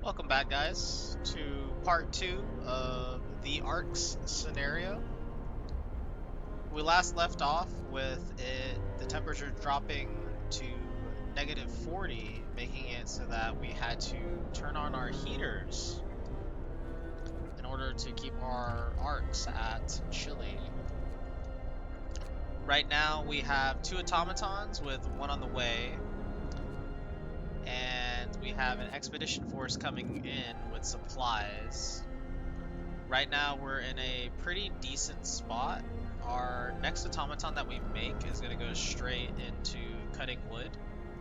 Welcome back, guys, to part 2 of the Arks scenario. We last left off with the temperature dropping to -40, making it so that we had to turn on our heaters in order to keep our Arks at chilly. Right now, we have 2 automatons with 1 on the way, and we have an expedition force coming in with supplies. Right now we're in a pretty decent spot. Our next automaton that we make is going to go straight into cutting wood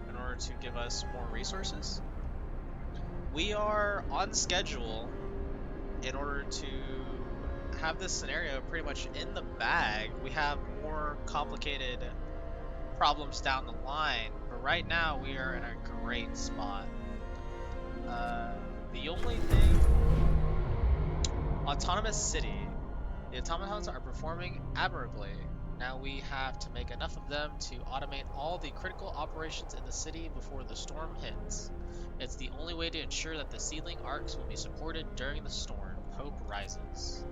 in order to give us more resources. We are on schedule in order to have this scenario pretty much in the bag. We have more complicated problems down the line, but right now we are in a great spot. The only thing, autonomous city, the automatons are performing admirably. Now we have to make enough of them to automate all the critical operations in the city before the storm hits. It's the only way to ensure that the seedling arcs will be supported during the storm. Hope rises.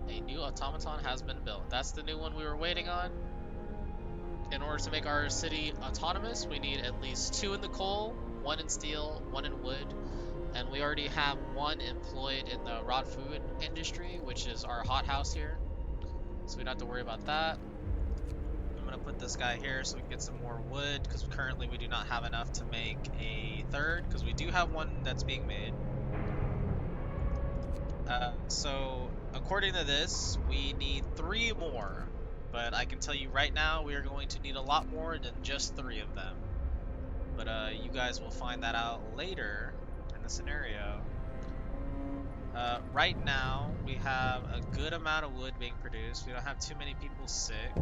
A new automaton has been built. That's the new one we were waiting on. In order to make our city autonomous, we need at least 2 in the coal, 1 in steel, 1 in wood, and we already have 1 employed in the raw food industry, which is our hothouse here. So we don't have to worry about that. I'm gonna put this guy here so we can get some more wood, because currently we do not have enough to make a third, because we do have 1 that's being made. So according to this, we need 3 more, but I can tell you right now we are going to need a lot more than just 3 of them. But you guys will find that out later in the scenario. Right now, we have a good amount of wood being produced. We don't have too many people sick.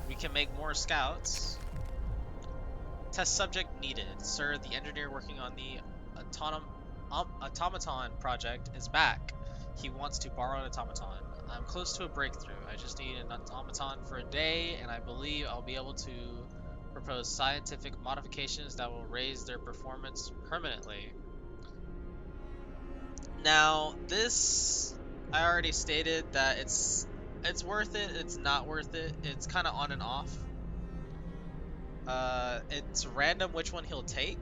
We can make more scouts. Test subject needed. Sir, the engineer working on the automaton project is back. He wants to borrow an automaton. I'm close to a breakthrough. I just need an automaton for a day, and I believe I'll be able to propose scientific modifications that will raise their performance permanently. Now, this, I already stated that it's worth it, it's not worth it, it's kind of on and off. It's random which one he'll take.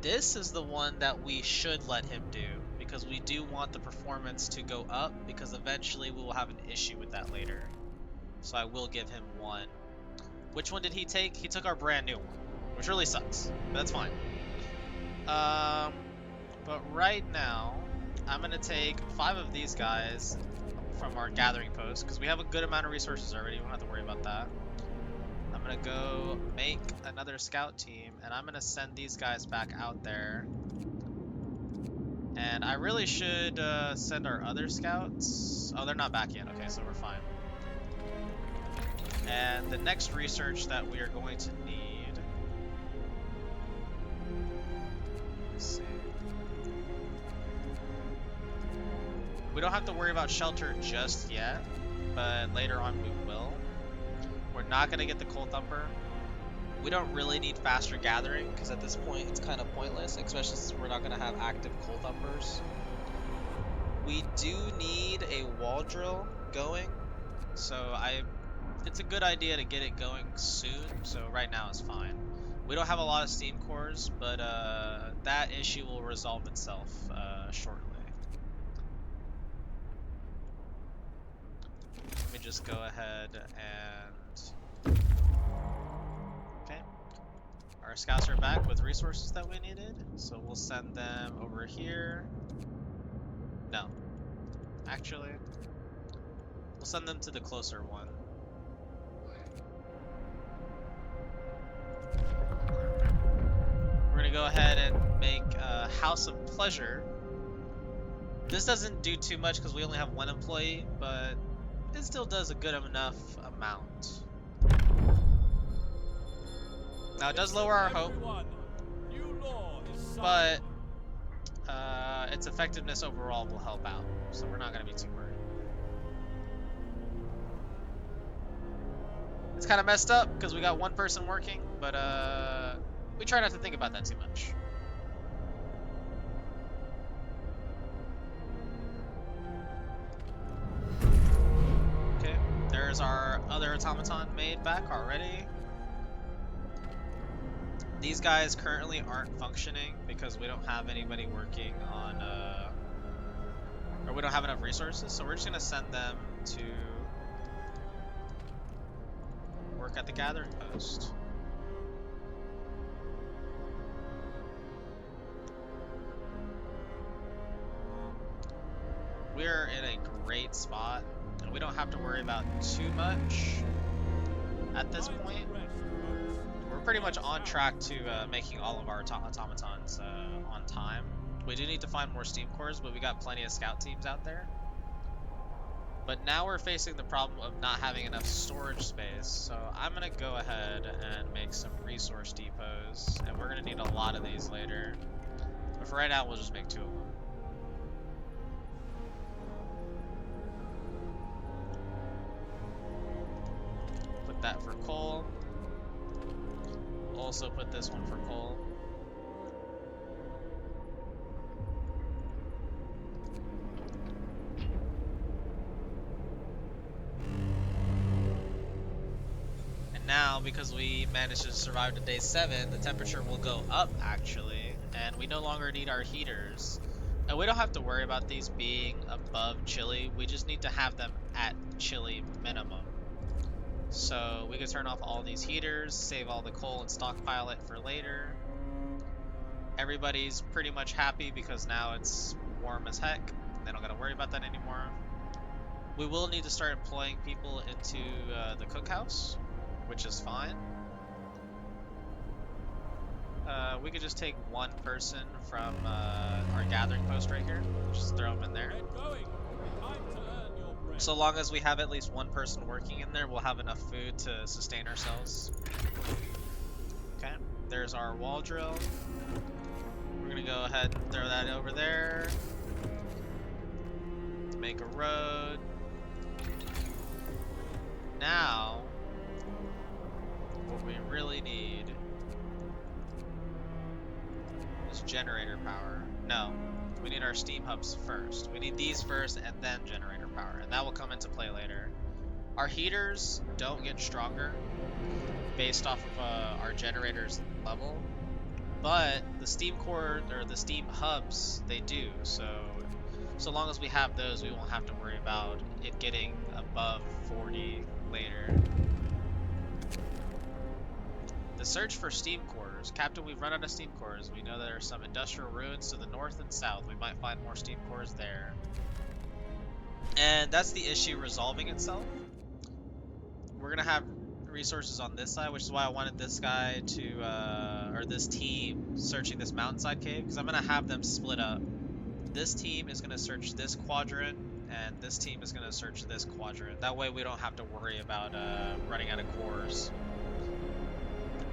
This is the one that we should let him do, because we do want the performance to go up, because eventually we will have an issue with that later. So I will give him 1. Which one did he take? He took our brand new one, which really sucks, but that's fine. But right now, I'm gonna take 5 of these guys from our gathering post, because we have a good amount of resources already. We don't have to worry about that. I'm gonna go make another scout team, and I'm gonna send these guys back out there. And I really should send our other scouts. Oh, they're not back yet. Okay, so we're fine. And the next research that we are going to need, let's see. We don't have to worry about shelter just yet, but later on we will. We're not going to get the coal thumper. We don't really need faster gathering, because at this point it's kind of pointless, especially since we're not going to have active coal thumpers. We do need a wall drill going, so it's a good idea to get it going soon, so right now it's fine. We don't have a lot of steam cores, but that issue will resolve itself shortly. Let me just go ahead and... Okay. Our scouts are back with resources that we needed, so we'll send them over here. No. Actually, we'll send them to the closer one. We're gonna go ahead and make a House of Pleasure. This doesn't do too much because we only have 1 employee, but it still does a good enough amount. Now it does lower our hope, but its effectiveness overall will help out, so we're not gonna be too worried. It's kind of messed up because we got 1 person working, but we try not to think about that too much. Okay, there's our other automaton made back already. These guys currently aren't functioning because we don't have anybody working on, or we don't have enough resources, so we're just gonna send them to work at the gathering post. We're in a great spot, and we don't have to worry about too much at this point. We're pretty much on track to making all of our automatons on time. We do need to find more steam cores, but we got plenty of scout teams out there. But now we're facing the problem of not having enough storage space, so I'm gonna go ahead and make some resource depots, and we're gonna need a lot of these later. But for right now, we'll just make 2 of them. Put that for coal. Also put this one for coal. And now, because we managed to survive to day 7, the temperature will go up actually, and we no longer need our heaters. And we don't have to worry about these being above chilly, we just need to have them at chilly minimum. So we can turn off all these heaters, save all the coal and stockpile it for later. Everybody's pretty much happy because now it's warm as heck. They don't gotta worry about that anymore. We will need to start employing people into the cookhouse, which is fine. We could just take 1 person from our gathering post right here. Just throw them in there. So long as we have at least 1 person working in there, we'll have enough food to sustain ourselves. Okay, there's our wall drill. We're gonna go ahead and throw that over there. To make a road. Now, what we really need is generator power. No. We need our steam hubs first. We need these first and then generator power, and that will come into play later. Our heaters don't get stronger based off of our generator's level, but the steam core or the steam hubs, they do. So long as we have those, we won't have to worry about it getting above 40 later. The search for steam cores. Captain, we've run out of steam cores. We know there are some industrial ruins to the north and south. We might find more steam cores there. And that's the issue resolving itself. We're gonna have resources on this side, which is why I wanted this guy to, or this team searching this mountainside cave, because I'm gonna have them split up. This team is gonna search this quadrant, and this team is gonna search this quadrant. That way we don't have to worry about running out of cores.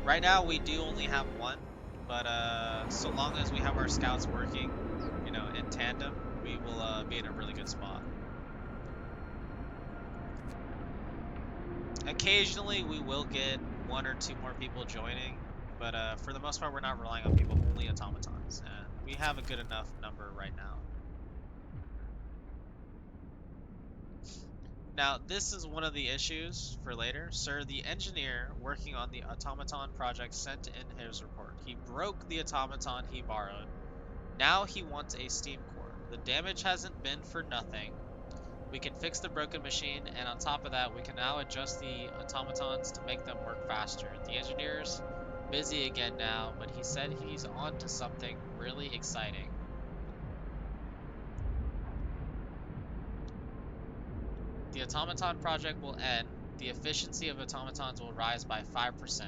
Right now we do only have 1, but so long as we have our scouts working, you know, in tandem, we will be in a really good spot. Occasionally we will get 1 or 2 more people joining, but for the most part we're not relying on people, only automatons, and we have a good enough number right now. Now, this is one of the issues for later. Sir, the engineer working on the automaton project sent in his report. He broke the automaton he borrowed. Now he wants a steam core. The damage hasn't been for nothing. We can fix the broken machine, and on top of that, we can now adjust the automatons to make them work faster. The engineer's busy again now, but he said he's on to something really exciting. The automaton project will end. The efficiency of automatons will rise by 5%.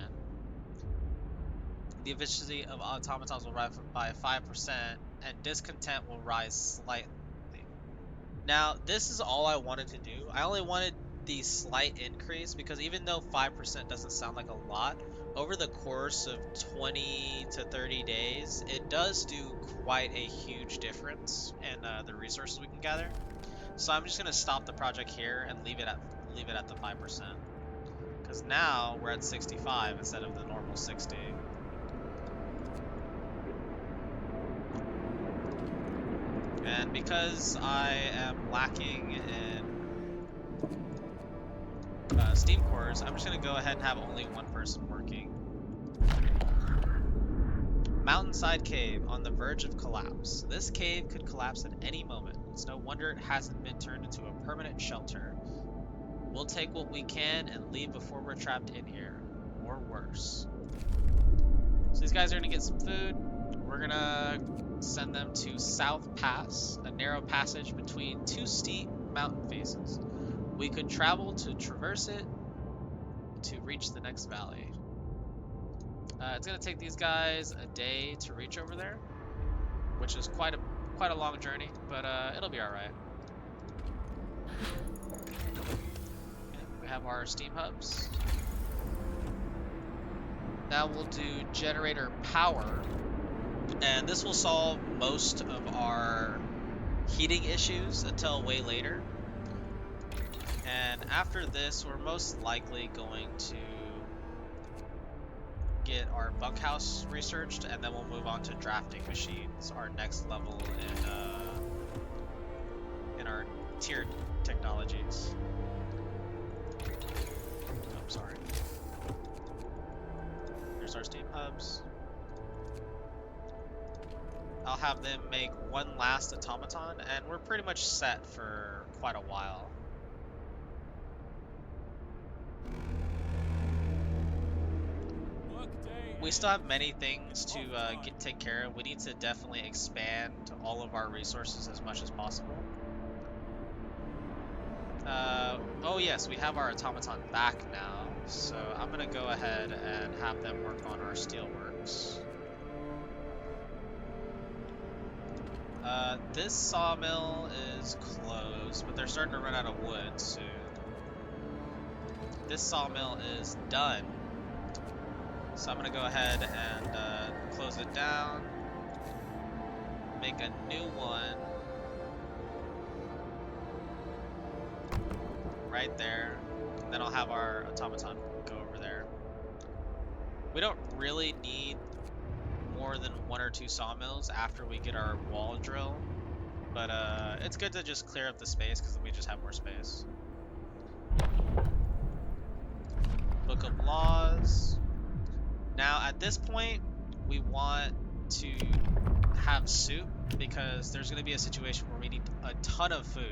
The efficiency of automatons will rise by 5%, and discontent will rise slightly. Now, this is all I wanted to do. I only wanted the slight increase because even though 5% doesn't sound like a lot, over the course of 20 to 30 days, it does do quite a huge difference in the resources we can gather. So I'm just gonna stop the project here and leave it at the 5%, because now we're at 65 instead of the normal 60. And because I am lacking in steam cores, I'm just going to go ahead and have only one person working. Mountainside cave on the verge of collapse. This cave could collapse at any moment. It's no wonder it hasn't been turned into a permanent shelter. We'll take what we can and leave before we're trapped in here. Or worse. So these guys are going to get some food. We're going to send them to South Pass, a narrow passage between two steep mountain faces. We could travel to traverse it to reach the next valley. It's going to take these guys a day to reach over there, which is quite a long journey, but it'll be all right. Okay, we have our steam hubs. Now we'll do generator power, and this will solve most of our heating issues until way later. And after this, we're most likely going to get our bunkhouse researched, and then we'll move on to drafting machines, our next level in our tiered technologies. Oh, I'm sorry. There's our steam hubs. I'll have them make one last automaton, and we're pretty much set for quite a while. We still have many things to take care of. We need to definitely expand all of our resources as much as possible. Oh yes, we have our automaton back now, so I'm gonna go ahead and have them work on our steelworks. This sawmill is closed, but they're starting to run out of wood soon. This sawmill is done. So I'm going to go ahead and close it down, make a new one right there, and then I'll have our automaton go over there. We don't really need more than 1 or 2 sawmills after we get our wall drill, but it's good to just clear up the space because then we just have more space. Book of Laws. Now, at this point, we want to have soup because there's going to be a situation where we need a ton of food.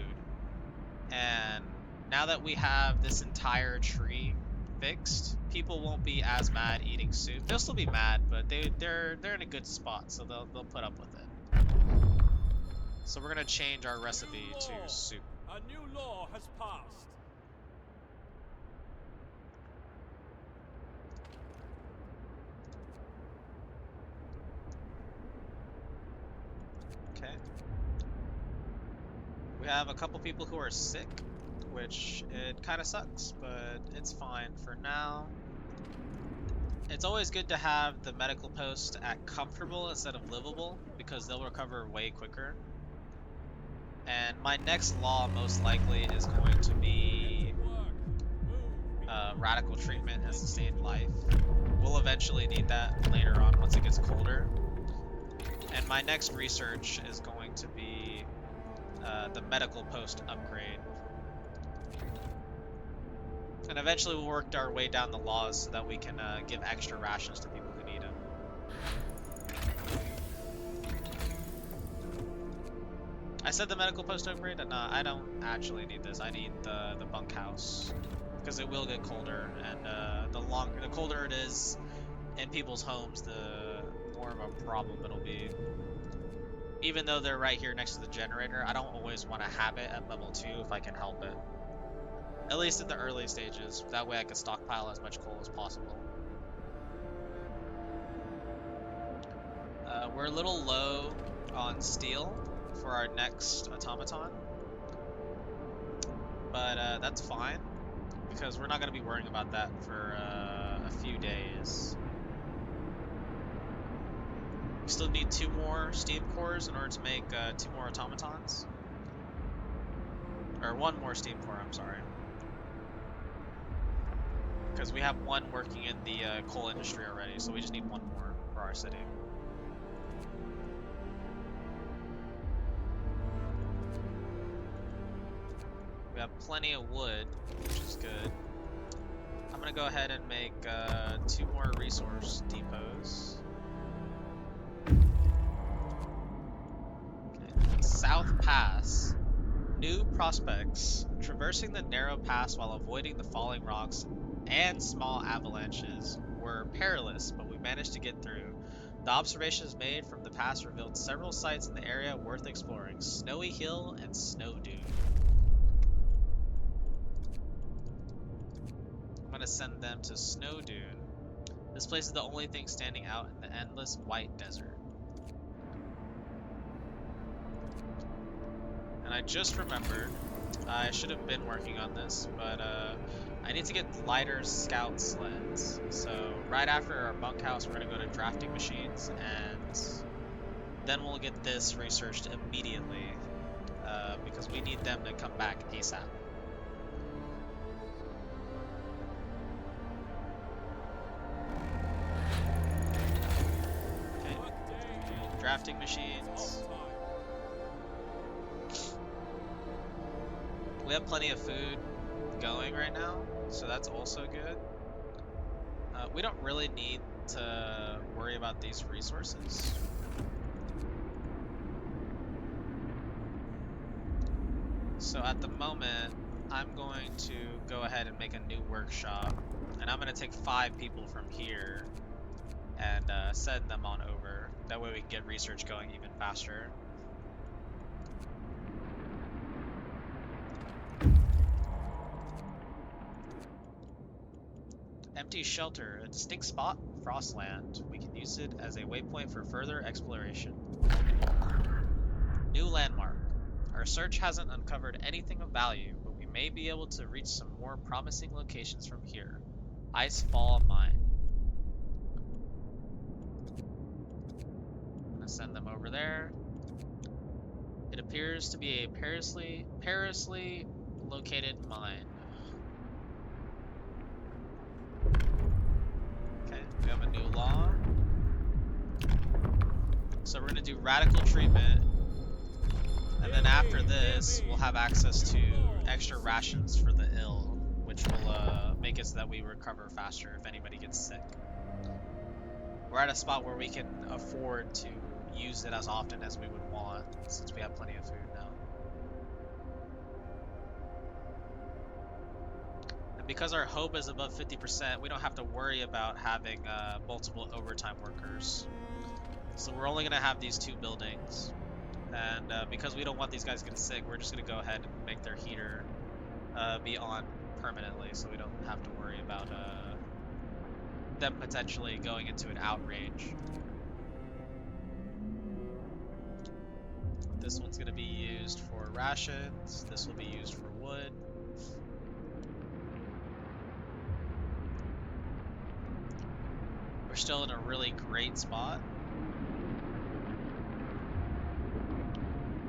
And now that we have this entire tree fixed, people won't be as mad eating soup. They'll still be mad, but they're in a good spot, so they'll put up with it. So we're going to change our recipe to soup. A new law has passed. Okay. We have a couple people who are sick, which it kind of sucks, but it's fine for now. It's always good to have the medical post at comfortable instead of livable, because they'll recover way quicker. And my next law most likely is going to be radical treatment and sustained life. We'll eventually need that later on once it gets colder. And my next research is going to be the medical post upgrade. And eventually we'll work our way down the laws so that we can give extra rations to people who need them. I said the medical post upgrade, and I don't actually need this. I need the bunkhouse because it will get colder, and the colder it is in people's homes, the more of a problem it'll be. Even though they're right here next to the generator, I don't always want to have it at level 2 if I can help it. At least in the early stages. That way I can stockpile as much coal as possible. We're a little low on steel for our next automaton. But that's fine, because we're not going to be worrying about that for a few days. We still need 2 more steam cores in order to make 2 more automatons. Or 1 more steam core, I'm sorry. Because we have 1 working in the coal industry already, so we just need 1 more for our city. plenty of wood, which is good. I'm gonna go ahead and make 2 more resource depots. Okay. South Pass. New prospects. Traversing the narrow pass while avoiding the falling rocks and small avalanches were perilous, but we managed to get through. The observations made from the pass revealed several sites in the area worth exploring. Snowy Hill and Snow Dune. I'm gonna send them to Snow Dune. This place is the only thing standing out in the endless white desert. And I just remembered, I should have been working on this, but I need to get lighter scout sleds. So right after our bunkhouse, we're gonna go to drafting machines, and then we'll get this researched immediately, because we need them to come back ASAP. Okay, drafting machines. We have plenty of food going right now, so that's also good. We don't really need to worry about these resources. So at the moment, I'm going to go ahead and make a new workshop, and I'm going to take 5 people from here and send them on over. That way we can get research going even faster. Empty shelter, a distinct spot, Frostland. We can use it as a waypoint for further exploration. New landmark. Our search hasn't uncovered anything of value, but we may be able to reach some more promising locations from here. Icefall Mine. I'm gonna send them over there. It appears to be a perilously located mine. Okay, we have a new law. So we're gonna do radical treatment, and then after this, we'll have access to extra rations for the ill, which will make it so that we recover faster if anybody gets sick. We're at a spot where we can afford to use it as often as we would want, since we have plenty of food now. And because our hope is above 50%, we don't have to worry about having multiple overtime workers. So we're only going to have these 2 buildings. And because we don't want these guys to get sick, we're just going to go ahead and make their heater be on permanently, so we don't have to worry about them potentially going into an outrage. This one's going to be used for rations. This will be used for wood. We're still in a really great spot.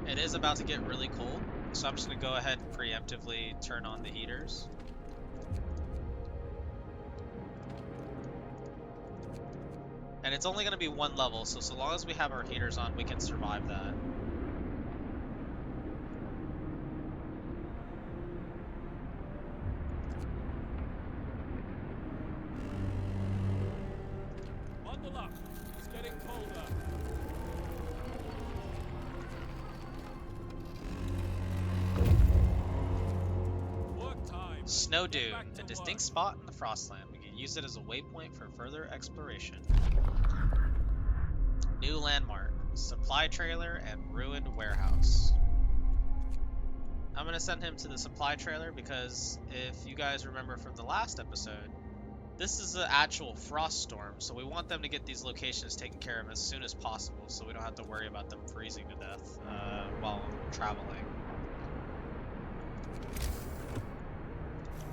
It is about to get really cold, so I'm just going to go ahead and preemptively turn on the heaters. And it's only going to be 1 level, so long as we have our heaters on, we can survive that. Bundle up. It's getting colder. Work time. Snow Dune, back to a distinct work. spot in the Frostland. We can use it as a waypoint for further exploration. New landmark, supply trailer and ruined warehouse. I'm gonna send him to the supply trailer because if you guys remember from the last episode, this is an actual frost storm, so we want them to get these locations taken care of as soon as possible so we don't have to worry about them freezing to death while traveling.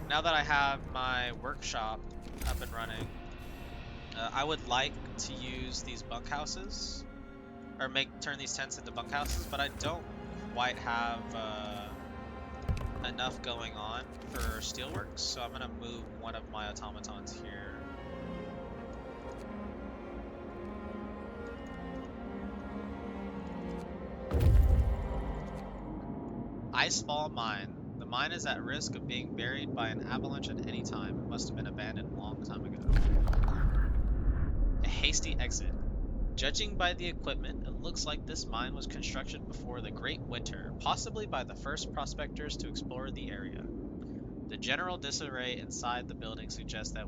Now that I have my workshop up and running, I would like to use these bunkhouses, or turn these tents into bunkhouses, but I don't quite have enough going on for steelworks, so I'm gonna move one of my automatons here. Icefall Mine. The mine is at risk of being buried by an avalanche at any time. It must have been abandoned a long time ago. A hasty exit. Judging by the equipment, it looks like this mine was constructed before the Great Winter, possibly by the first prospectors to explore the area. The general disarray inside the building suggests that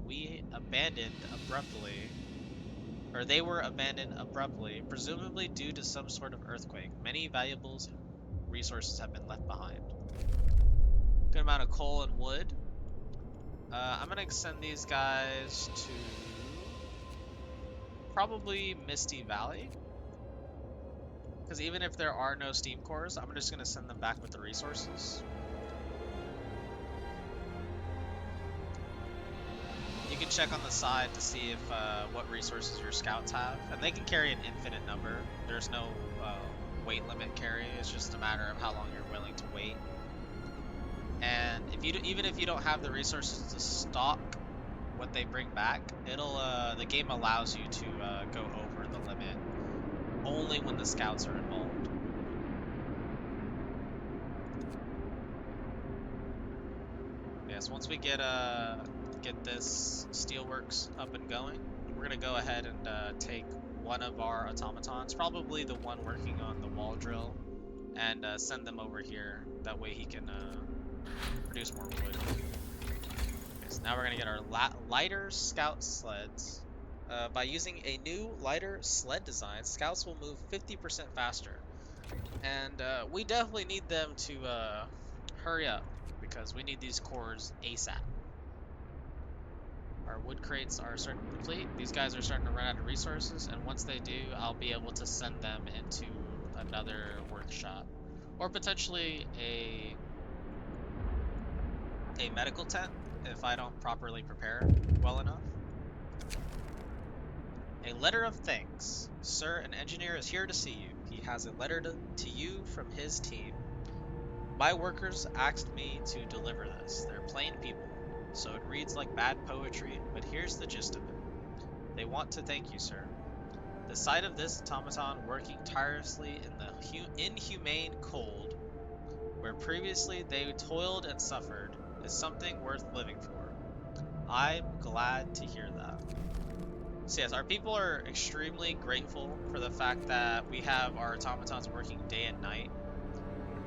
they were abandoned abruptly, presumably due to some sort of earthquake. Many valuable resources have been left behind. Good amount of coal and wood. I'm gonna send these guys to probably Misty Valley, because even if there are no steam cores, I'm just gonna send them back with the resources. You can check on the side to see if what resources your scouts have, and they can carry an infinite number. There's no weight limit carry. It's just a matter of how long you're willing to wait. And if you even if you don't have the resources to stock what they bring back, the game allows you to go over the limit only when the scouts are involved. Yes, once we get this steelworks up and going, we're gonna go ahead and take one of our automatons, probably the one working on the wall drill, and send them over here. That way he can produce more wood. Okay, so now we're gonna get our lighter scout sleds. By using a new lighter sled design, scouts will move 50% faster, and we definitely need them to hurry up because we need these cores ASAP. Our wood crates are starting to deplete. These guys are starting to run out of resources, and once they do, I'll be able to send them into another workshop, or potentially a medical tent if I don't properly prepare well enough. A letter of thanks. Sir, an engineer is here to see you. He has a letter to you from his team. My workers asked me to deliver this. They're plain people, so it reads like bad poetry, but here's the gist of it. They want to thank you, sir. The sight of this automaton working tirelessly in the inhumane cold, where previously they toiled and suffered, is something worth living for. I'm glad to hear that. So yes, our people are extremely grateful for the fact that we have our automatons working day and night,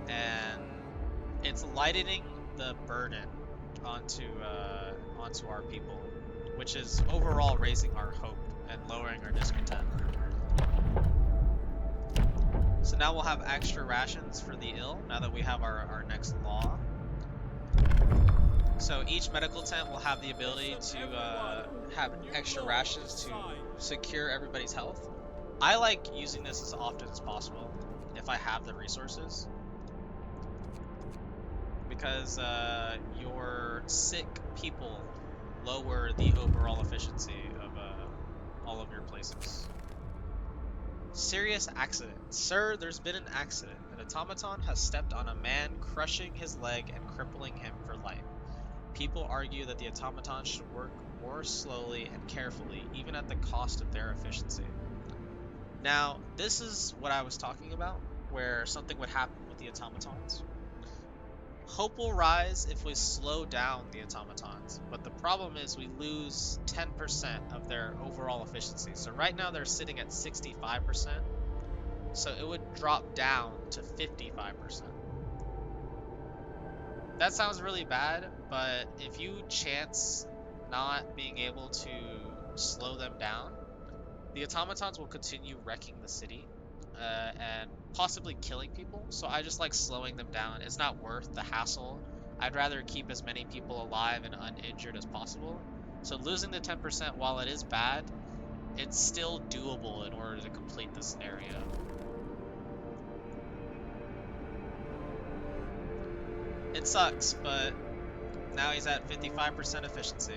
and it's lightening the burden onto our people, which is overall raising our hope and lowering our discontent. So now we'll have extra rations for the ill, now that we have our next law. So each medical tent will have the ability to have extra rations to secure everybody's health. I like using this as often as possible if I have the resources, because your sick people lower the overall efficiency of all of your places. Serious accident. Sir, there's been an accident. An automaton has stepped on a man, crushing his leg and crippling him for life. People argue that the automaton should work more slowly and carefully, even at the cost of their efficiency. Now, this is what I was talking about, where something would happen with the automatons. Hope will rise if we slow down the automatons, but the problem is we lose 10% of their overall efficiency. So right now they're sitting at 65%, so it would drop down to 55%. That sounds really bad, but if you chance not being able to slow them down, the automatons will continue wrecking the city and possibly killing people. So I just like slowing them down. It's not worth the hassle. I'd rather keep as many people alive and uninjured as possible. So losing the 10%, while it is bad, it's still doable in order to complete the scenario. It sucks, but now he's at 55% efficiency.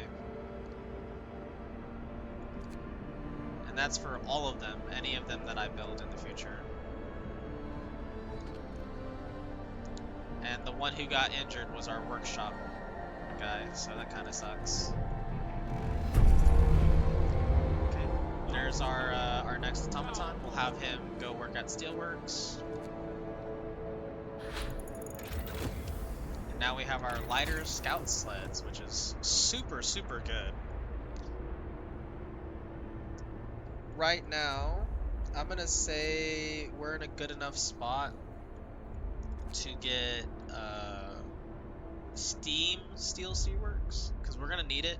And that's for all of them, any of them that I build in the future. And the one who got injured was our workshop guy, so that kind of sucks. Okay, there's our next automaton. We'll have him go work at Steelworks. Now we have our lighter scout sleds, which is super, super good. Right now, I'm gonna say we're in a good enough spot to get steam steel steelworks, because we're gonna need it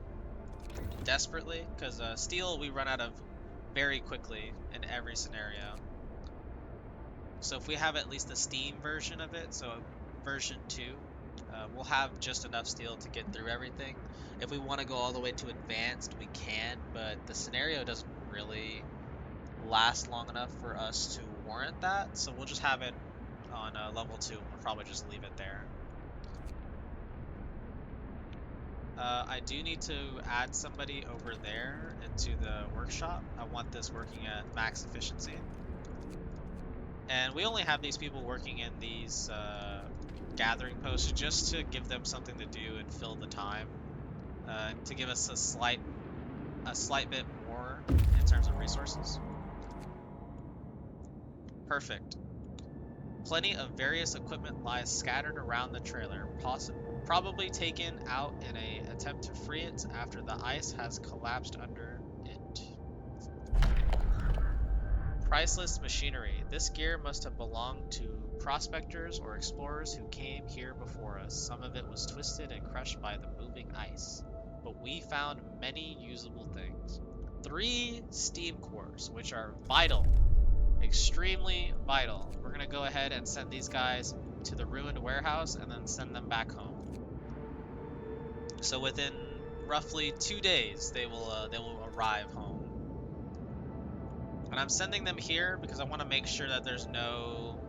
desperately, because steel we run out of very quickly in every scenario. So if we have at least the steam version of it, so version 2, we'll have just enough steel to get through everything. If we want to go all the way to advanced, we can, but the scenario doesn't really last long enough for us to warrant that, so we'll just have it on level 2, and we'll probably just leave it there. I do need to add somebody over there into the workshop. I want this working at max efficiency. And we only have these people working in these gathering posts just to give them something to do and fill the time. To give us a slight bit more in terms of resources. Perfect. Plenty of various equipment lies scattered around the trailer, probably taken out in an attempt to free it after the ice has collapsed under it. Priceless machinery. This gear must have belonged to prospectors or explorers who came here before us. Some of it was twisted and crushed by the moving ice, but we found many usable things. 3 steam cores, which are vital. Extremely vital. We're gonna go ahead and send these guys to the ruined warehouse and then send them back home. So within roughly 2 days, they will arrive home. And I'm sending them here because I want to make sure that there's no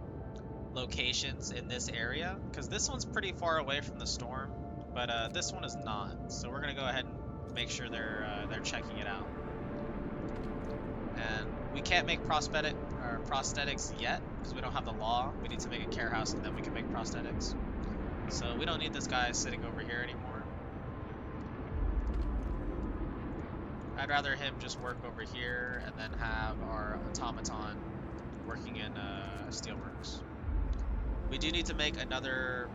locations in this area, because this one's pretty far away from the storm, but this one is not. So we're gonna go ahead and make sure they're checking it out. And we can't make prosthetics yet because we don't have the law. We need to make a care house and then we can make prosthetics. So we don't need this guy sitting over here anymore. I'd rather him just work over here and then have our automaton working in steelworks. We do need to make another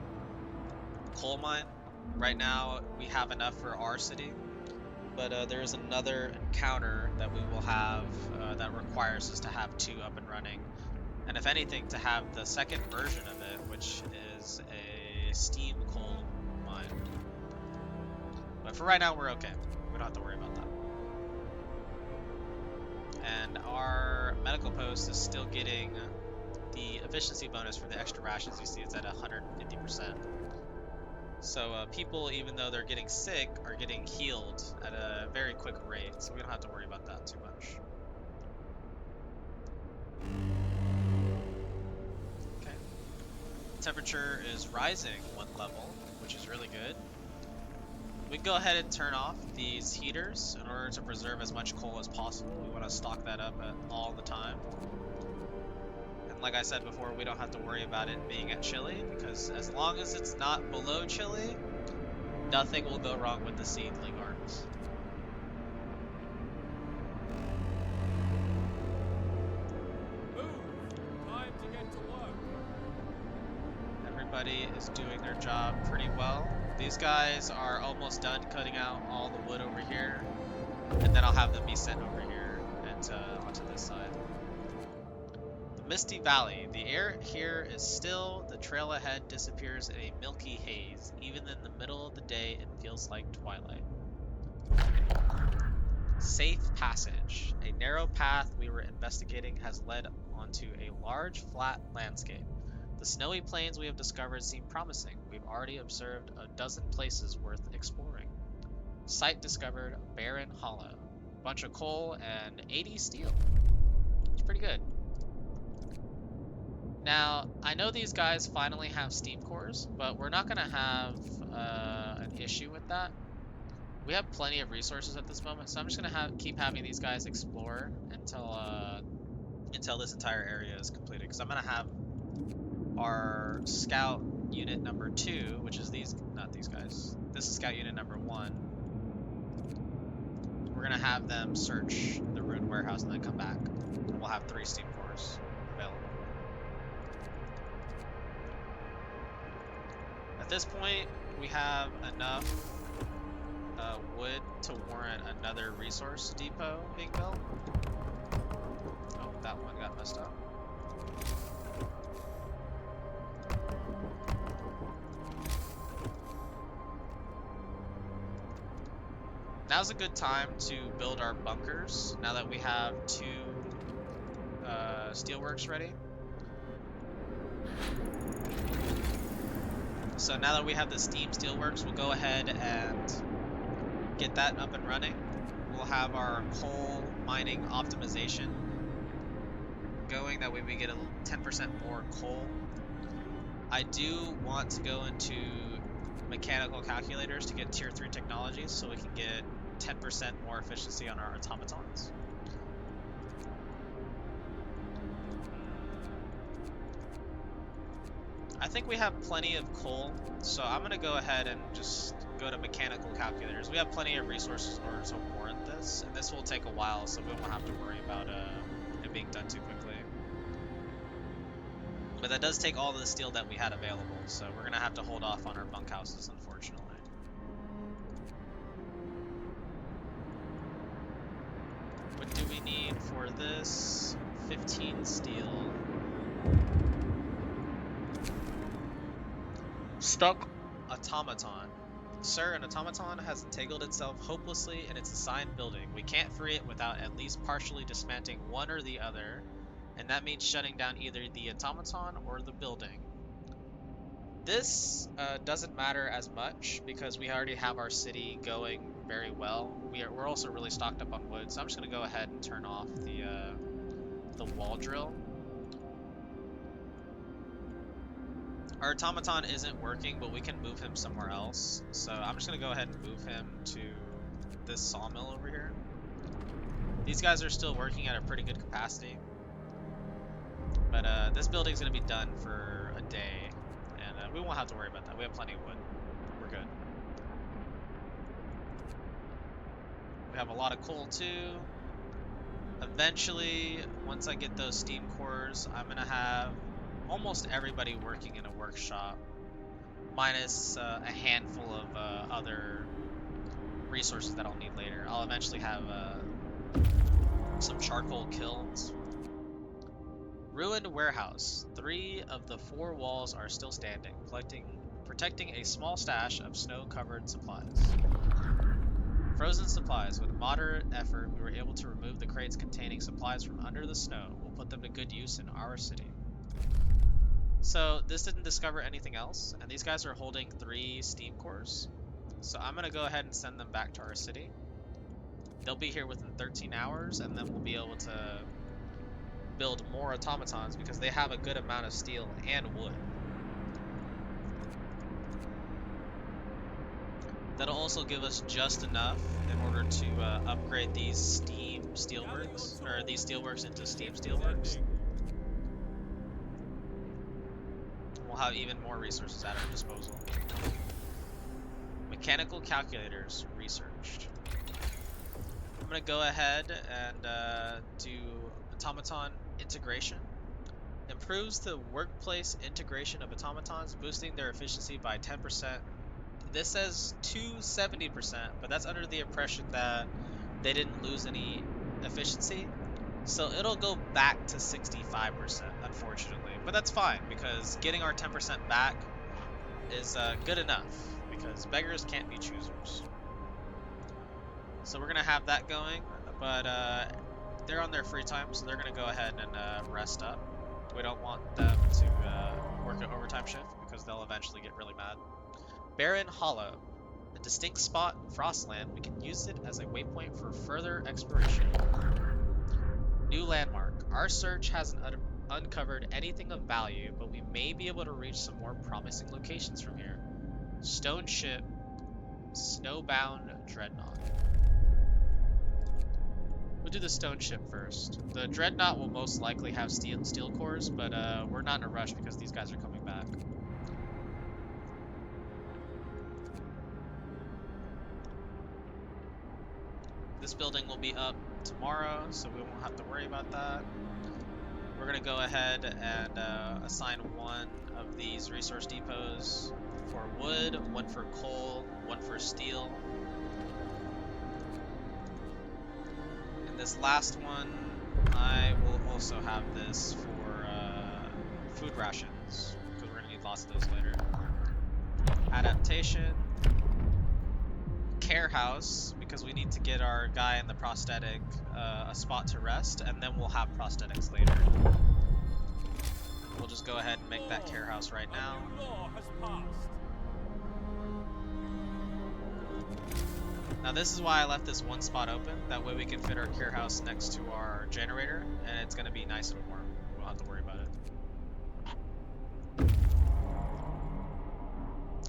coal mine. Right now we have enough for our city, but there is another encounter that we will have that requires us to have 2 up and running, and if anything to have the second version of it, which is a steam coal mine. But for right now we're okay. We don't have to worry about that. And our medical post is still getting the efficiency bonus for the extra rations. You see it's at 150%. So people, even though they're getting sick, are getting healed at a very quick rate, so we don't have to worry about that too much. Okay. Temperature is rising 1 level, which is really good. We can go ahead and turn off these heaters in order to preserve as much coal as possible. We want to stock that up all the time. And like I said before, we don't have to worry about it being at chilly, because as long as it's not below chilly, nothing will go wrong with the seedling arms. Move! Time to get to work. Everybody is doing their job pretty well. These guys are almost done cutting out all the wood over here, and then I'll have them be sent over here and onto this side. The Misty Valley. The air here is still. The trail ahead disappears in a milky haze. Even in the middle of the day, it feels like twilight. Safe passage. A narrow path we were investigating has led onto a large, flat landscape. The snowy plains we have discovered seem promising. We've already observed a dozen places worth exploring. Site discovered, barren hollow. Bunch of coal and 80 steel. It's pretty good. Now, I know these guys finally have steam cores, but we're not going to have an issue with that. We have plenty of resources at this moment, so I'm just going to keep having these guys explore until this entire area is completed. Because I'm going to have our scout unit number 2, which is not these guys. This is scout unit number 1. We're going to have them search the ruined warehouse and then come back. And we'll have 3 steam cores available. At this point, we have enough wood to warrant another resource depot being built. Oh, that one got messed up. Now's a good time to build our bunkers, now that we have 2 steelworks ready. So now that we have the steam steelworks, we'll go ahead and get that up and running. We'll have our coal mining optimization going, that way we get a 10% more coal. I do want to go into mechanical calculators to get tier 3 technologies so we can get 10% more efficiency on our automatons. I think we have plenty of coal, so I'm going to go ahead and just go to mechanical calculators. We have plenty of resources in order to warrant this, and this will take a while, so we won't have to worry about it being done too quickly. But that does take all the steel that we had available, so we're going to have to hold off on our bunkhouses, unfortunately. What do we need for this? 15 steel. Stuck automaton. Sir, an automaton has entangled itself hopelessly in its assigned building. We can't free it without at least partially dismantling one or the other, and that means shutting down either the automaton or the building. This doesn't matter as much because we already have our city going very well. We're also really stocked up on wood, so I'm just going to go ahead and turn off the wall drill. Our automaton isn't working, but we can move him somewhere else. So I'm just going to go ahead and move him to this sawmill over here. These guys are still working at a pretty good capacity. But this building's going to be done for a day, and we won't have to worry about that. We have plenty of wood. We're good. We have a lot of coal too. Eventually, once I get those steam cores, I'm going to have almost everybody working in a workshop, minus a handful of other resources that I'll need later. I'll eventually have some charcoal kilns. Ruined warehouse. 3 of the 4 walls are still standing, protecting a small stash of snow-covered supplies. Frozen supplies. With moderate effort, we were able to remove the crates containing supplies from under the snow. We'll put them to good use in our city. So this didn't discover anything else, and these guys are holding 3 steam cores. So I'm going to go ahead and send them back to our city. They'll be here within 13 hours, and then we'll be able to build more automatons because they have a good amount of steel and wood. That'll also give us just enough in order to upgrade these steam steelworks, or these steelworks into steam steelworks. We'll have even more resources at our disposal. Mechanical calculators researched. I'm going to go ahead and do automaton integration. Improves the workplace integration of automatons, boosting their efficiency by 10%. This says to 70%, but that's under the impression that they didn't lose any efficiency. So it'll go back to 65%, unfortunately. But that's fine, because getting our 10% back is good enough, because beggars can't be choosers. So we're going to have that going, but they're on their free time, so they're going to go ahead and rest up. We don't want them to work an overtime shift, because they'll eventually get really mad. Barren Hollow. A distinct spot in Frostland. We can use it as a waypoint for further exploration. New landmark. Our search hasn't uncovered anything of value, but we may be able to reach some more promising locations from here. Stone ship. Snowbound dreadnought. We'll do the stone ship first. The dreadnought will most likely have steel cores, but we're not in a rush because these guys are coming back. This building will be up tomorrow, so we won't have to worry about that. We're going to go ahead and assign one of these resource depots for wood, 1 for coal, 1 for steel. And this last one, I will also have this for food rations, because we're going to need lots of those later. Adaptation. Care house, because we need to get our guy in the prosthetic a spot to rest, and then we'll have prosthetics later. We'll just go ahead and make that care house right now. A new law has passed. Now this is why I left this one spot open, that way we can fit our care house next to our generator, and it's going to be nice and warm. We won't have to worry about it.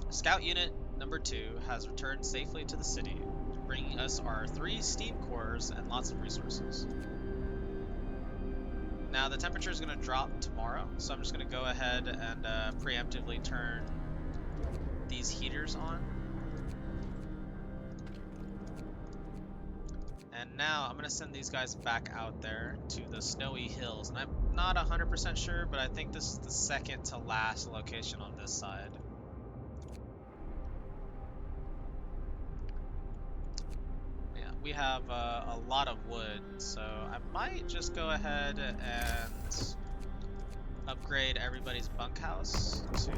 Scout unit number 2 has returned safely to the city, bringing us our 3 steam cores and lots of resources. Now the temperature is going to drop tomorrow, so I'm just going to go ahead and preemptively turn these heaters on. And now I'm going to send these guys back out there to the snowy hills. And I'm not 100% sure, but I think this is the second to last location on this side. Yeah, we have a lot of wood, so I might just go ahead and upgrade everybody's bunkhouse to,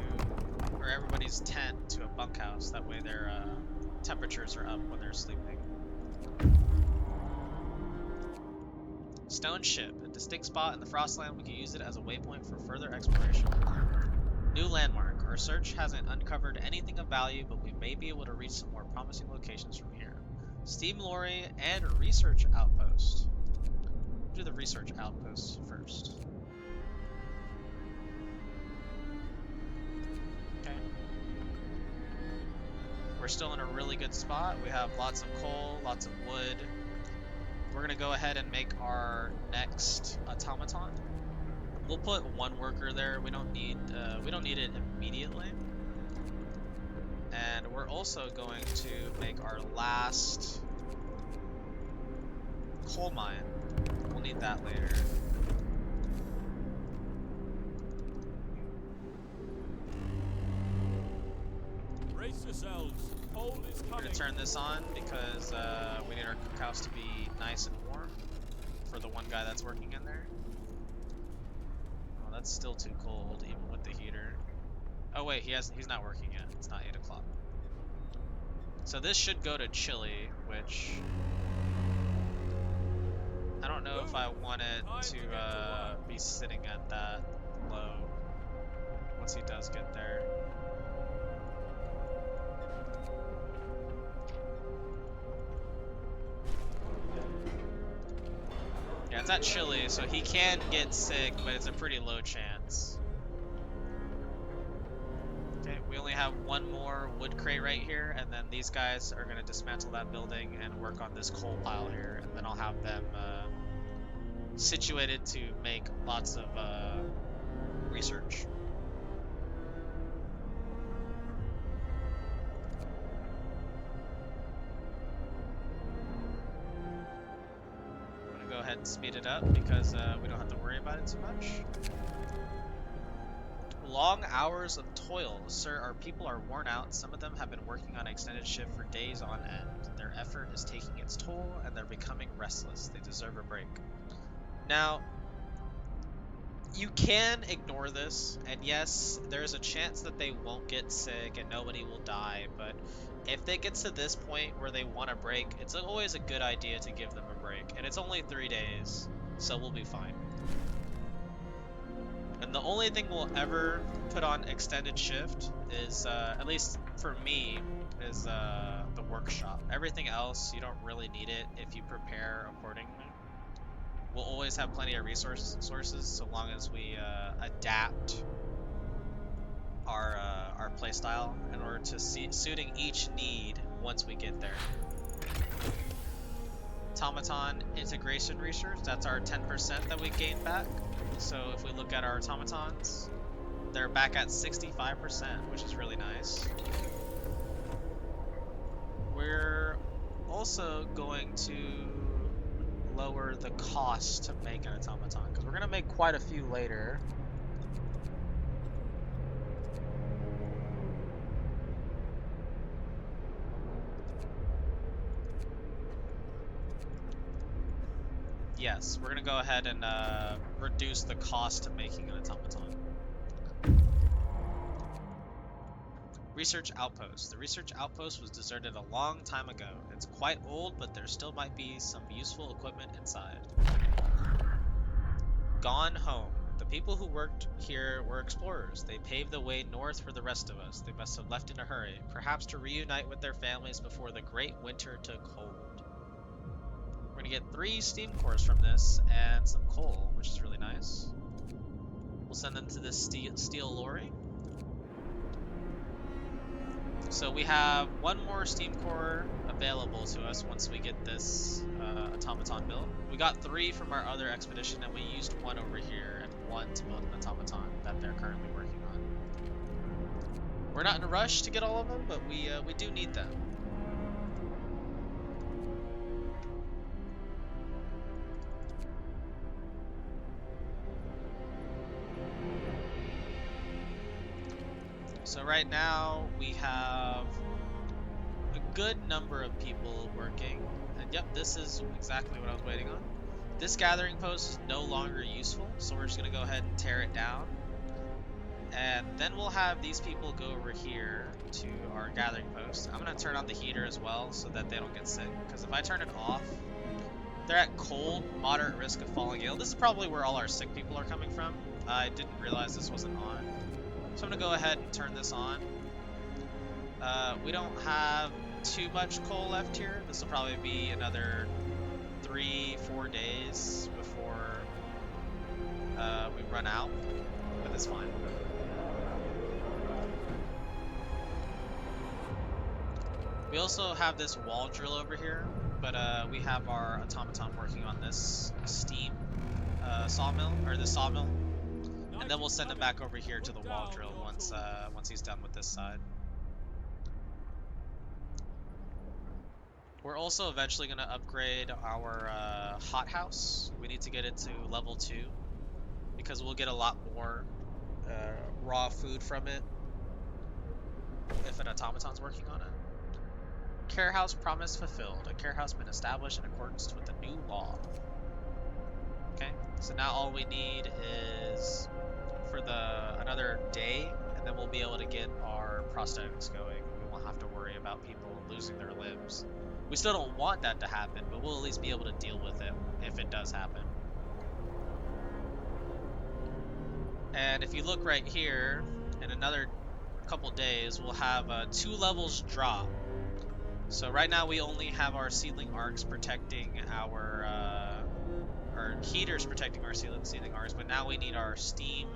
or everybody's tent to a bunkhouse. That way their temperatures are up when they're sleeping. Stone ship, a distinct spot in the Frostland. We can use it as a waypoint for further exploration. New landmark. Our search hasn't uncovered anything of value, but we may be able to reach some more promising locations from here. Steam lorry and research outpost. We'll do the research outpost first. Okay. We're still in a really good spot. We have lots of coal, lots of wood. We're gonna go ahead and make our next automaton. We'll put 1 worker there. We don't need it immediately. And we're also going to make our last coal mine. We'll need that later. Brace yourselves. Cold is We're coming. gonna turn this on because we need our cookhouse to be nice and warm for the one guy that's working in there. Oh, that's still too cold, even with the heater. Oh wait, he's not working yet. It's not 8 o'clock. So this should go to chilly, which I don't know if I want it to be sitting at that low once he does get there. Yeah, it's at chilly, so he can get sick, but it's a pretty low chance. Okay, we only have 1 more wood crate right here, and then these guys are going to dismantle that building and work on this coal pile here, and then I'll have them situated to make lots of research. Go ahead and speed it up because we don't have to worry about it too much. Long hours of toil. Sir, our people are worn out. Some of them have been working on an extended shift for days on end. Their effort is taking its toll and they're becoming restless. They deserve a break. Now, you can ignore this, and yes, there's a chance that they won't get sick and nobody will die, but if it gets to this point where they want a break, it's always a good idea to give them a break. And it's only 3 days, so we'll be fine. And the only thing we'll ever put on extended shift is, at least for me, is the workshop. Everything else, you don't really need it if you prepare accordingly. We'll always have plenty of sources so long as we adapt our playstyle in order to suiting each need once we get there. Automaton integration research, that's our 10% that we gained back. So if we look at our automatons, they're back at 65%, which is really nice. We're also going to lower the cost to make an automaton, because we're going to make quite a few later. Yes, we're gonna go ahead and reduce the cost of making an automaton. Research outpost. The research outpost was deserted a long time ago. It's quite old, but there still might be some useful equipment inside. Gone home. The people who worked here were explorers. They paved the way north for the rest of us. They must have left in a hurry, perhaps to reunite with their families before the great winter took hold. We're gonna get 3 steam cores from this and some coal, which is really nice. We'll send them to this steel lorry. So we have 1 more steam core available to us once we get this automaton built. We got 3 from our other expedition, and we used 1 over here and 1 to build an automaton that they're currently working on. We're not in a rush to get all of them, but we do need them. So right now we have a good number of people working, and yep, this is exactly what I was waiting on. This gathering post is no longer useful, so we're just gonna go ahead and tear it down. And then we'll have these people go over here to our gathering post. I'm gonna turn on the heater as well so that they don't get sick, because if I turn it off, they're at cold, moderate risk of falling ill. This is probably where all our sick people are coming from. I didn't realize this wasn't on. So I'm gonna go ahead and turn this on. We don't have too much coal left here. This will probably be another 3-4 days before we run out, but that's fine. We also have this wall drill over here, but we have our automaton working on this steam sawmill, or the sawmill. And then we'll send him back over here to the wall drill once he's done with this side. We're also eventually going to upgrade our hothouse. We need to get it to level 2 because we'll get a lot more raw food from it if an automaton's working on it. Care house promise fulfilled. A care house been established in accordance with the new law. Okay, so now all we need is for another day, and then we'll be able to get our prosthetics going. We won't have to worry about people losing their limbs. We still don't want that to happen, but we'll at least be able to deal with it if it does happen. And if you look right here, in another couple days, we'll have 2 levels drop. So right now we only have our seedling arcs protecting our heaters protecting our seedling arcs, but now we need our steam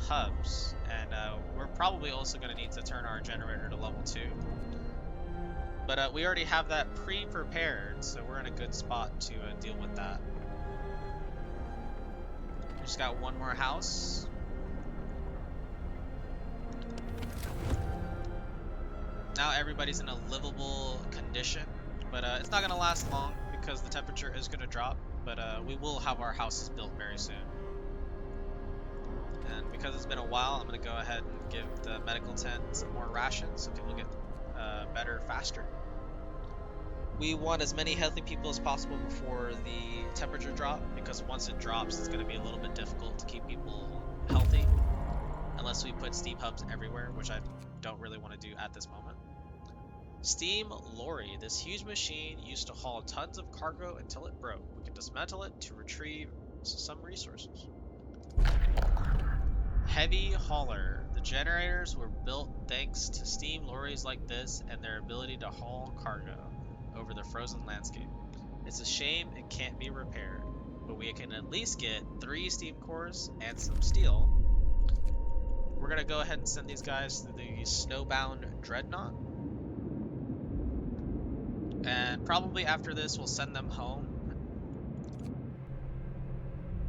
hubs, and we're probably also going to need to turn our generator to level 2. But we already have that pre-prepared, so we're in a good spot to deal with that. We just got 1 more house. Now everybody's in a livable condition, but it's not going to last long because the temperature is going to drop, but we will have our houses built very soon. And because it's been a while, I'm going to go ahead and give the medical tent some more rations so people get better faster. We want as many healthy people as possible before the temperature drop, because once it drops, it's going to be a little bit difficult to keep people healthy unless we put steam hubs everywhere, which I don't really want to do at this moment. Steam lorry. This huge machine used to haul tons of cargo until it broke. We can dismantle it to retrieve some resources. Heavy hauler. The generators were built thanks to steam lorries like this and their ability to haul cargo over the frozen landscape. It's a shame it can't be repaired, but we can at least get 3 steam cores and some steel. We're gonna go ahead and send these guys to the snowbound dreadnought, and probably after this we'll send them home.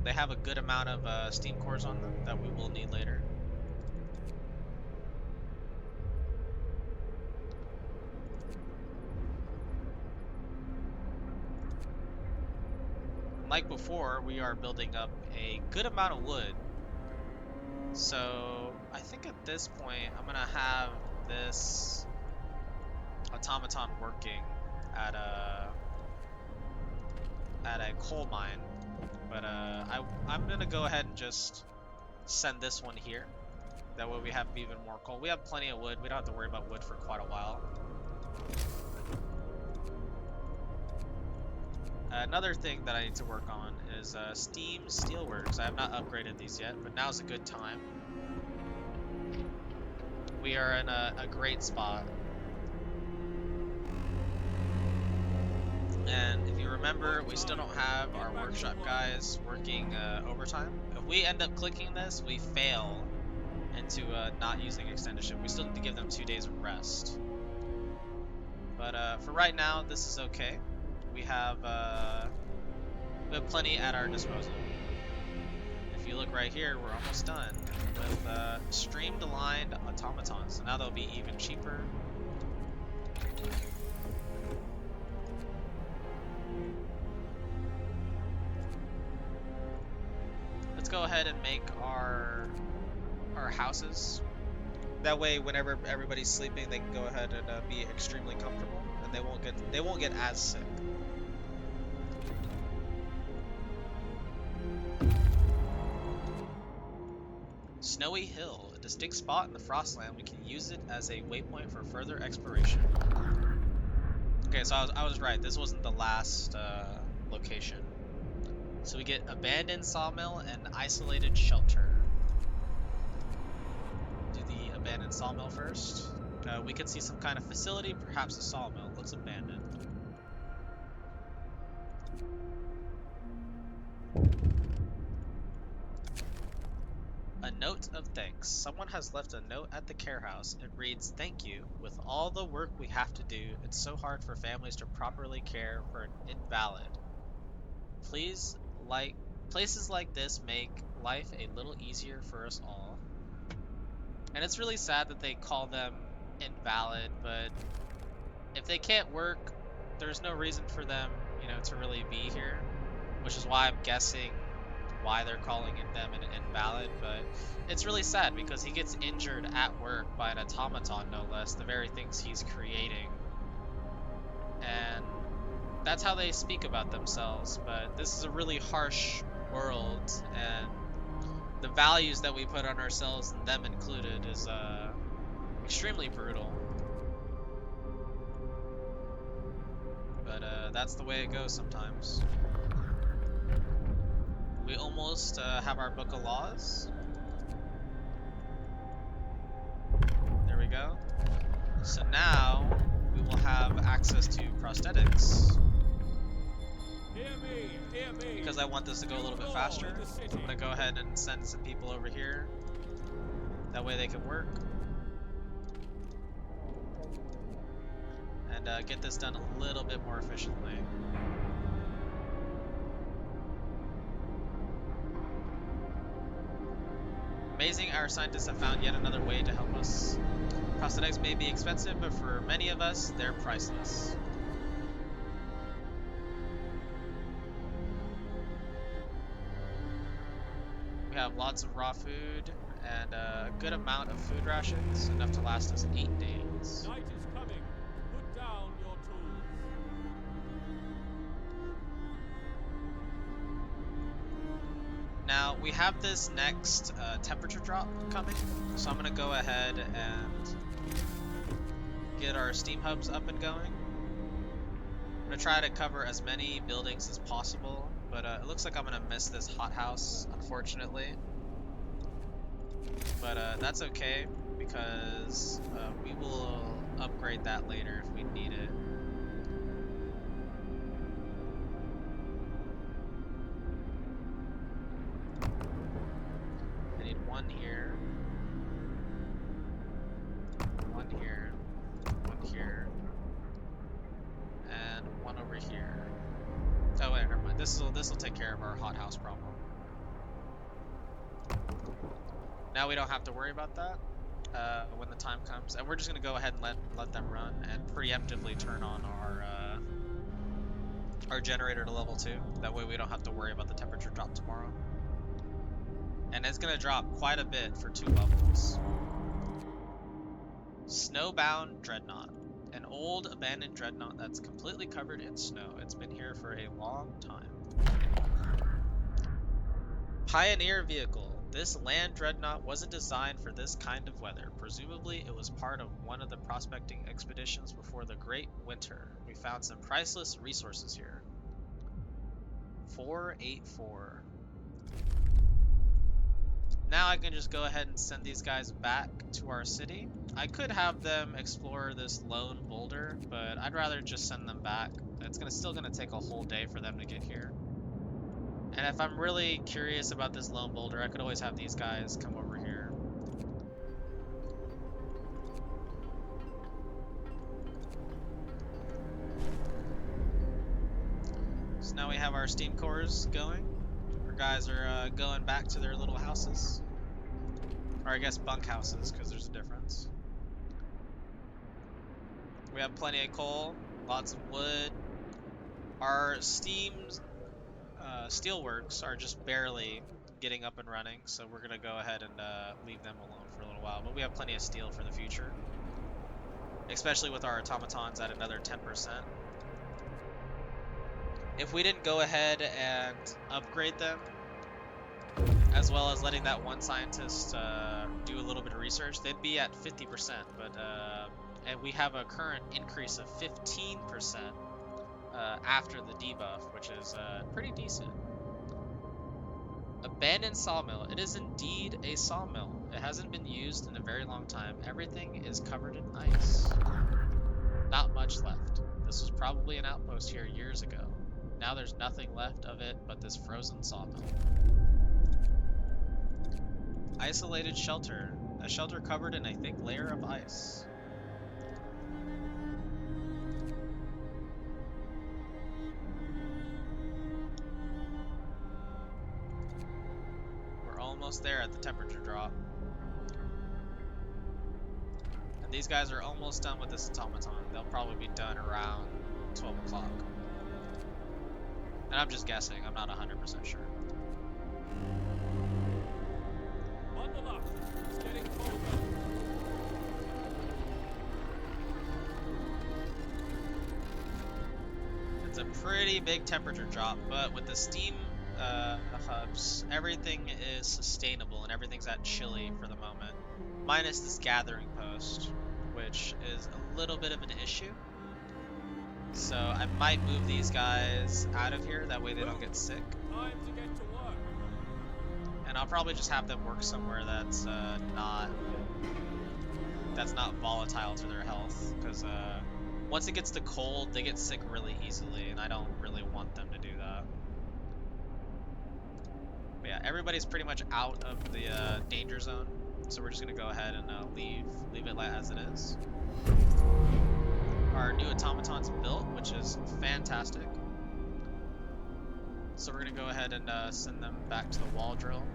They have a good amount of steam cores on them that we will need later. Like before, we are building up a good amount of wood. So I think at this point I'm gonna have this automaton working at a coal mine But I'm gonna go ahead and just send this one here. That way we have even more coal. We have plenty of wood. We don't have to worry about wood for quite a while. Another thing that I need to work on is Steam Steelworks. I have not upgraded these yet, but now's a good time. We are in a great spot. And if you remember, we still don't have our workshop guys working overtime. If we end up clicking this, we fail into not using extended shift. We still need to give them 2 days of rest. But for right now, this is okay. We have plenty at our disposal. If you look right here, we're almost done with streamed-aligned automatons. So now they'll be even cheaper. Let's go ahead and make our houses. That way, whenever everybody's sleeping, they can go ahead and be extremely comfortable, and they won't get as sick. Snowy Hill, a distinct spot in the Frostland. We can use it as a waypoint for further exploration. Okay, so I was right. This wasn't the last location. So we get abandoned sawmill and isolated shelter. Do the abandoned sawmill first. We could see some kind of facility, perhaps a sawmill. Looks abandoned. A note of thanks. Someone has left a note at the care house. It reads, "Thank you. With all the work we have to do, it's so hard for families to properly care for an invalid. Please, places like this make life a little easier for us all." And it's really sad that they call them invalid, but if they can't work, there's no reason for them, to really be here, which is why I'm guessing why they're calling them an invalid. But it's really sad because he gets injured at work by an automaton, no less, the very things he's creating. And that's how they speak about themselves. But this is a really harsh world, and the values that we put on ourselves, and them included, is extremely brutal. But that's the way it goes sometimes. We almost have our book of laws. There we go. So now we will have access to prosthetics. Hear me. Because I want this to go a little bit faster, I'm going to go ahead and send some people over here. That way they can work. And get this done a little bit more efficiently. Amazing, our scientists have found yet another way to help us. Prosthetics may be expensive, but for many of us, they're priceless. We have lots of raw food and a good amount of food rations, enough to last us 8 days. Night is coming. Put down your tools. Now, we have this next temperature drop coming, so I'm going to go ahead and get our steam hubs up and going. I'm going to try to cover as many buildings as possible, but it looks like I'm going to miss this hothouse, unfortunately. But that's okay, because we will upgrade that later if we need it. I need one here. One here. One here. And one over here. Oh wait, never mind. This will take care of our hothouse problem. Now we don't have to worry about that when the time comes, and we're just gonna go ahead and let them run and preemptively turn on our generator to level 2. That way we don't have to worry about the temperature drop tomorrow. And it's gonna drop quite a bit for 2 levels. Snowbound Dreadnought. An old abandoned dreadnought that's completely covered in snow. It's been here for a long time. Pioneer vehicle. This land dreadnought wasn't designed for this kind of weather. Presumably, it was part of one of the prospecting expeditions before the Great Winter. We found some priceless resources here. 484. Now I can just go ahead and send these guys back to our city. I could have them explore this lone boulder, but I'd rather just send them back. It's still gonna take a whole day for them to get here. And if I'm really curious about this lone boulder, I could always have these guys come over here. So now we have our steam cores going. Our guys are going back to their little houses. Or I guess bunk houses, because there's a difference. We have plenty of coal, lots of wood. Our steelworks are just barely getting up and running, so we're gonna go ahead and leave them alone for a little while. But we have plenty of steel for the future, especially with our automatons at another 10%. If we didn't go ahead and upgrade them, as well as letting that one scientist do a little bit of research, they'd be at 50%. But and we have a current increase of 15%. After the debuff, which is pretty decent. Abandoned sawmill. It is indeed a sawmill. It hasn't been used in a very long time. Everything is covered in ice. Not much left. This was probably an outpost here years ago. Now there's nothing left of it but this frozen sawmill. Isolated shelter. A shelter covered in a thick layer of ice. Almost there at the temperature drop. And these guys are almost done with this automaton. They'll probably be done around 12 o'clock. And I'm just guessing, I'm not 100% sure. Bundle up. It's getting colder. It's a pretty big temperature drop, but with the steam hubs, everything is sustainable and everything's at chilly for the moment, minus this gathering post, which is a little bit of an issue. So I might move these guys out of here, that way they don't get sick. Time to get to work. And I'll probably just have them work somewhere that's not volatile to their health, because once it gets to cold, they get sick really easily, and I don't really want them to do that. But yeah, everybody's pretty much out of the danger zone, so we're just gonna go ahead and leave it as it is. Our new automaton's built, which is fantastic. So we're gonna go ahead and send them back to the wall drill.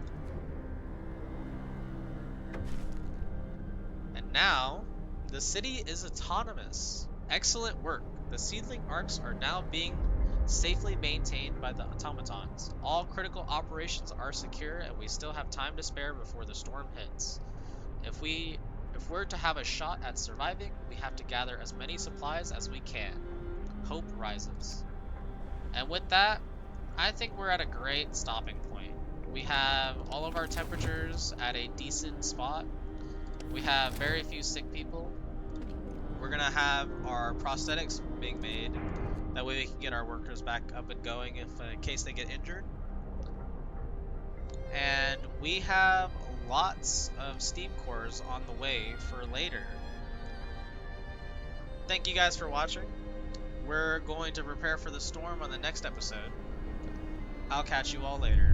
And now, the city is autonomous. Excellent work. The seedling arcs are now being safely maintained by the automatons. All critical operations are secure, and we still have time to spare before the storm hits. If we're to have a shot at surviving, we have to gather as many supplies as we can. Hope rises. And with that, I think we're at a great stopping point. We have all of our temperatures at a decent spot. We have very few sick people. We're gonna have our prosthetics being made. That way we can get our workers back up and going if in case they get injured. And we have lots of steam cores on the way for later. Thank you guys for watching. We're going to prepare for the storm on the next episode. I'll catch you all later.